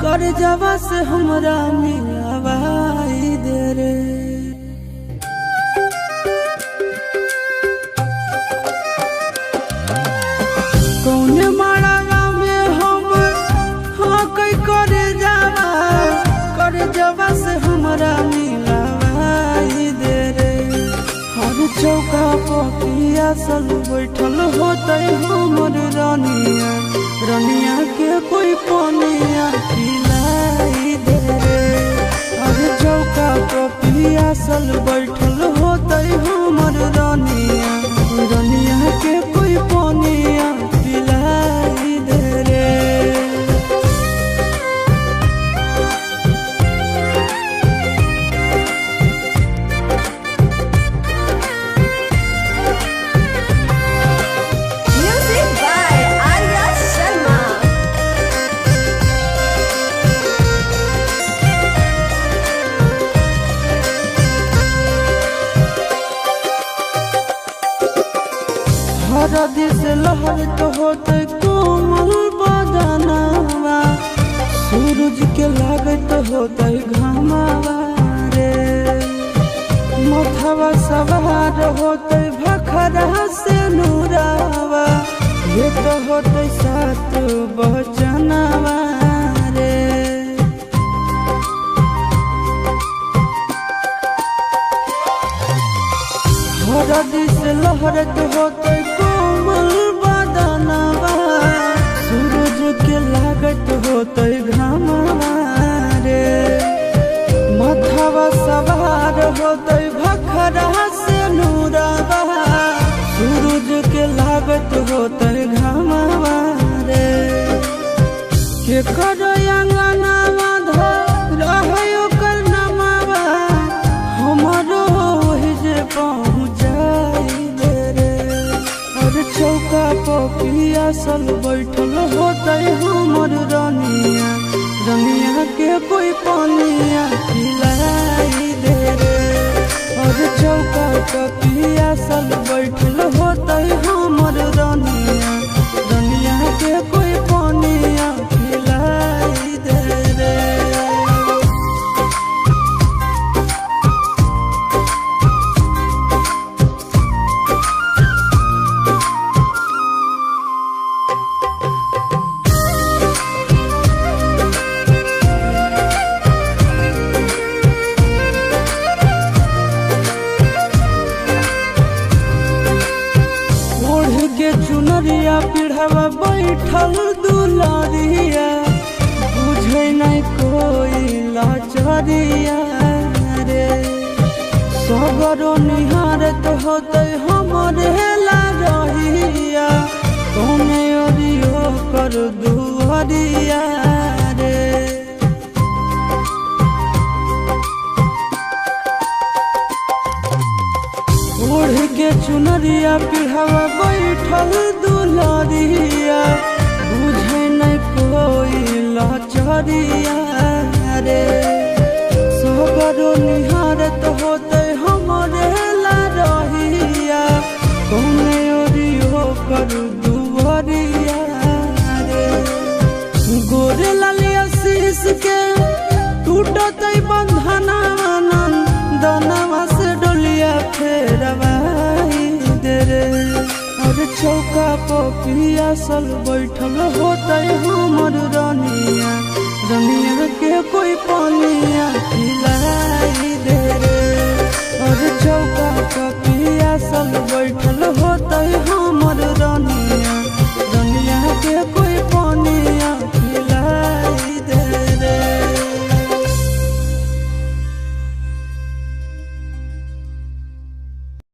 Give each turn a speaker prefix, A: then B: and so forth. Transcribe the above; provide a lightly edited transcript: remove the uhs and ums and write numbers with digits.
A: कर जावा से हमरा मिलावाई दे रे। कौन माड़ा में हम हाँ कई कर जावा से हमरा मिलावाई दे रे। हर चौका पपिया सल बैठल होते हमर रानिया, रानिया के कोई पनिया खिलाई दे रे। हर चौका पपिया सल बैठल होते हमर रानिया, रानिया के कोई पनिया खिलाई दे रे। हरदी से लहर तो होते कोमल बदनवा, सूरज के लागत होते घामावा रे। मथवा सवार होते भखरा से नूरावा, ये तो होते सात बचनवा रे। हरदी से लहरत होते कोमल बदनवा, सूरज के लागत होते घामवा रे। मथवा सवार होते भखरा से नूरावा, सूरज के लागत होते घामवा रे। के कर अंगनावा रहो कर नमावा, हमारो जे पहुँचाई दे रे। हर चौका पपिया सल बैठल होते हमर रानिया, रानिया के कोई पनिया खिलाई दे रे। हर चौका पपिया सल बैठल होते हमर रानिया, रानिया के कोई पनिया खिलाई दे रे। चुनरिया पिढ़ावा बैठल दुलारिया, बुझे नहीं कोई लाचारिया रे। सगरो निहारत होते हमरे लारिया, कौने ओरियो कर दुआरिया रे। ओढ़ के चुनरिया पिढ़ावा बैठल दुलारिया, बुझे नहीं कोई लाचारिया रे। सगरो निहारत होते हमरे लारिया, कौने ओरियो कर दुआरिया रे। गोरे लालिया शीश के टूटत बंधना, दनवा से डोलिया फेरवाई दे रे। हर चौका पपिया सल बैठल होते हमर रानिया, रानिया के कोई पनिया खिला